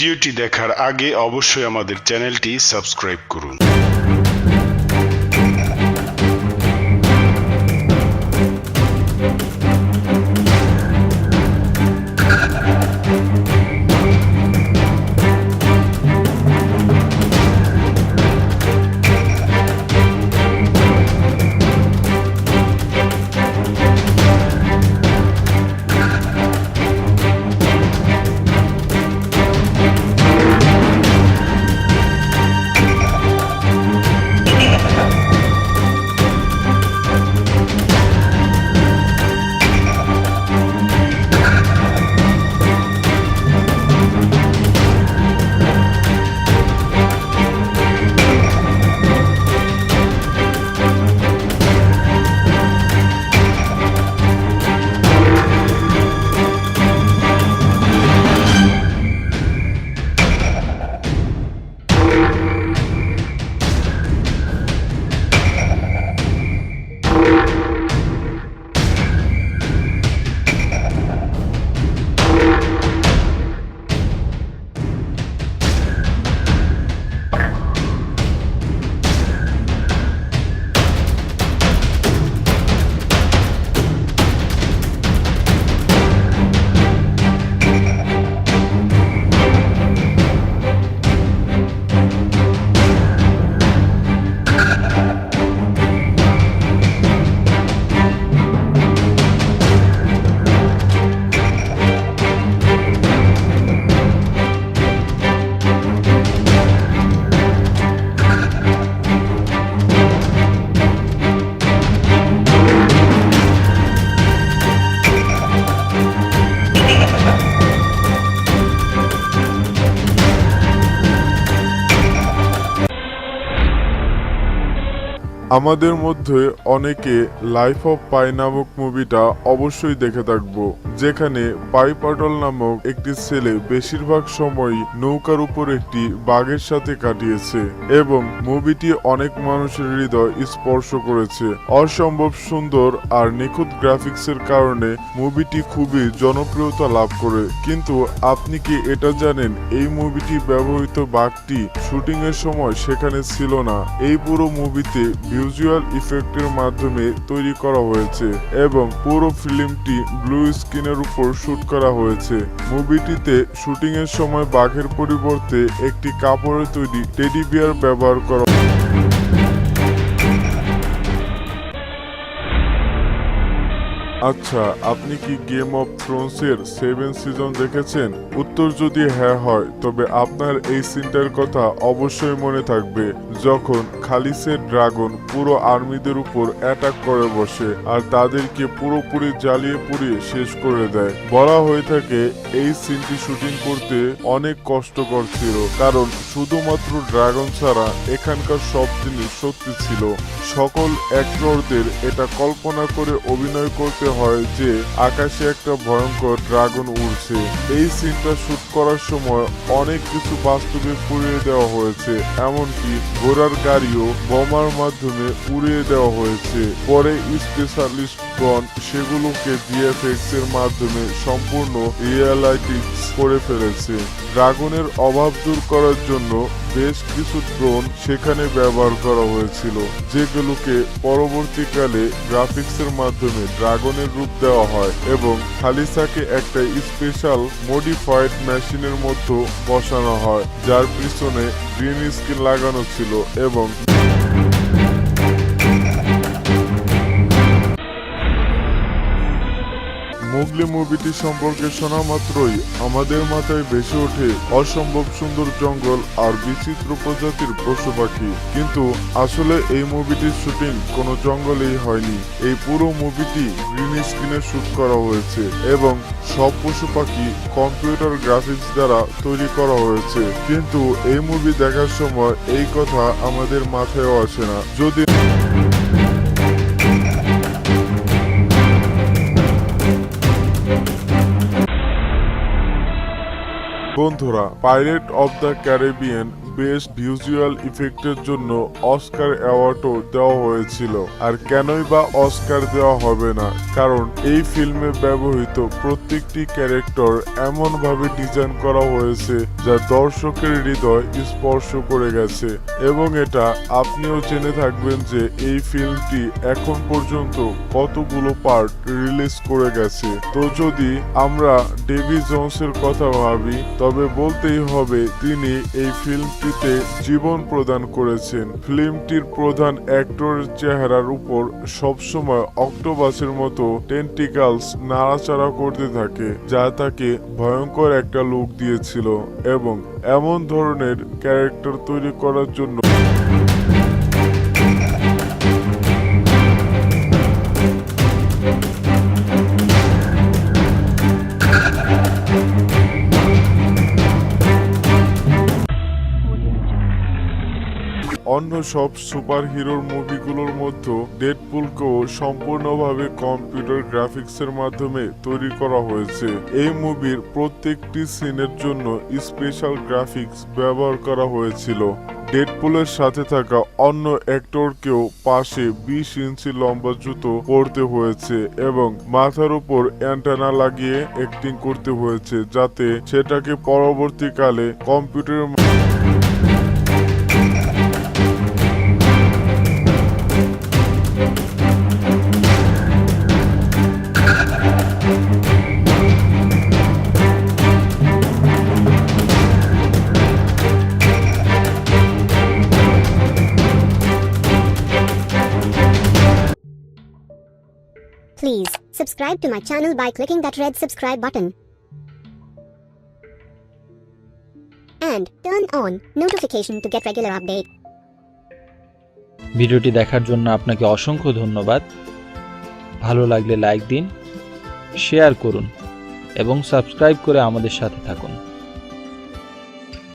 ভিডিওটি দেখার আগে অবশ্যই আমাদের চ্যানেলটি সাবস্ক্রাইব করুন। আমাদের মধ্যে অনেকে লাইফ অফ পাই নামক মুভিটা অবশ্যই দেখে থাকবো, যেখানে পাই পাটল নামক একটি ছেলে বেশিরভাগ সময় নৌকার উপর একটি বাঘের সাথে কাটিয়েছে এবং মুভিটি অনেক মানুষের হৃদয় স্পর্শ করেছে। অসম্ভব সুন্দর আর নিখুঁত গ্রাফিক্সের কারণে মুভিটি খুবই জনপ্রিয়তা লাভ করে। কিন্তু আপনি কি এটা জানেন এই মুভিটি ব্যবহৃত বাঘটি শুটিং এর সময় সেখানে ছিল না। এই পুরো মুভিতে ভিজুয়াল ইফেক্টের মাধ্যমে তৈরি করা হয়েছে এবং পুরো ফিল্মটি ব্লু স্ক্রিনের উপর শুট করা হয়েছে। মুভিটিতে শুটিং এর সময় বাঘের পরিবর্তে একটি কাপড়ের তৈরি টেডি বিয়ার ব্যবহার করা। আচ্ছা, আপনি কি গেম অফ থ্রোনস এর 7 সিজন দেখেছেন? উত্তর যদি হ্যাঁ হয় তবে আপনার এই সিনটার কথা অবশ্যই মনে থাকবে, যখন খালিসের ড্রাগন পুরো আর্মিদের উপর অ্যাটাক করে বসে আর তাদেরকে পুরোপুরি জ্বালিয়ে পুড়িয়ে শেষ করে দেয়। বলা হয়ে থাকে এই সিনটি শুটিং করতে অনেক কষ্টকর ছিল, কারণ শুধুমাত্র ড্রাগন ছাড়া এখানকার সব জিনিস সত্যি ছিল। সকল অ্যাক্টরদের এটা কল্পনা করে অভিনয় করতে হয় যে আকাশে একটা ভয়ঙ্কর ড্রাগন উড়ছে। এই সিনটা শুট করার সময় অনেক কিছু বাস্তবে পুড়িয়ে দেওয়া হয়েছে, এমনকি ঘোড়ার গাড়িও বোমার মাধ্যমে উড়িয়ে দেওয়া হয়েছে। পরে স্পেশালিস্টগণ সেগুলোকে ভিএফএক্স এর মাধ্যমে সম্পূর্ণ রিয়েলাইটিক করে ফেলেছে। ড্রাগনের অভাব দূর করার জন্য বেশ কিছু ড্রোন সেখানে ব্যবহার করা হয়েছিল, যেগুলোকে পরবর্তীকালে গ্রাফিক্সের মাধ্যমে ড্রাগনের রূপ দেওয়া হয় এবং খালিসাকে একটা স্পেশাল মডিফাইড মেশিনের মধ্যে বসানো হয়, যার পিছনে গ্রিন স্ক্রিন লাগানো ছিল এবং মোগলি মুভিটি সম্পর্কে শোনা মাত্রই আমাদের মাথায় ভেসে ওঠে অসম্ভব সুন্দর জঙ্গল আর বিচিত্র প্রজাতির পশু পাখি, কিন্তু আসলে এই মুভিটির শুটিং কোনো জঙ্গলেই হয়নি। এই পুরো মুভিটি গ্রিন স্ক্রিনে শুট করা হয়েছে এবং সব পশু পাখি কম্পিউটার গ্রাফিক্স দ্বারা তৈরি করা হয়েছে। কিন্তু এই মুভি দেখার সময় এই কথা আমাদের মাথায়ও আসে না। যদি বন্ধুরা, pirate of the Caribbean best visual ইফেক্টের জন্য অস্কার অ্যাওয়ার্ডও দেওয়া হয়েছিল। আর কেনই বা অস্কার দেওয়া হবে না, কারণ এই ফিল্মে ব্যবহৃত প্রত্যেকটি ক্যারেক্টার এমনভাবে ডিজাইন করা হয়েছে যা দর্শকের হৃদয় স্পর্শ করে গেছে। এবং এটা আপনিও জেনে থাকবেন যে এই ফিল্মটি এখন পর্যন্ত কতগুলো পার্ট রিলিজ করে গেছে। তো যদি আমরা ডেভি জোন্সের কথা ভাবি তবে বলতেই হবে তিনি এই ফিল্মটিতে জীবন প্রদান করেছেন। ফিল্মটির প্রধান অ্যাক্টরের চেহারার উপর সবসময় অক্টোপাসের মতো টেন্টিকালস নাড়াচাড়া করতে থাকে, যা তাকে ভয়ঙ্কর একটা লুক দিয়েছিল এবং এমন ধরনের ক্যারেক্টার তৈরি করার জন্য অন্য সব সুপার হিরোর মুভিগুলোর মধ্যে ডেডপুলকেও সম্পূর্ণভাবে কম্পিউটার গ্রাফিক্সের মাধ্যমে তৈরি করা হয়েছে। এই মুভির প্রত্যেকটি সিনের জন্য স্পেশাল গ্রাফিক্স ব্যবহার করা হয়েছিল। ডেডপুলের সাথে থাকা অন্য অ্যাক্টরকেও পাশে 20 ইঞ্চি লম্বা জুতো পরতে হয়েছে এবং মাথার উপর অ্যান্টেনা লাগিয়ে অ্যাক্টিং করতে হয়েছে, যাতে সেটাকে পরবর্তীকালে কম্পিউটারের Please subscribe to my channel by clicking that red subscribe button and turn on notification to get regular update. ভিডিওটি দেখার জন্য আপনাকে অসংখ্য ধন্যবাদ। ভালো লাগলে লাইক দিন, শেয়ার করুন এবং সাবস্ক্রাইব করে আমাদের সাথে থাকুন।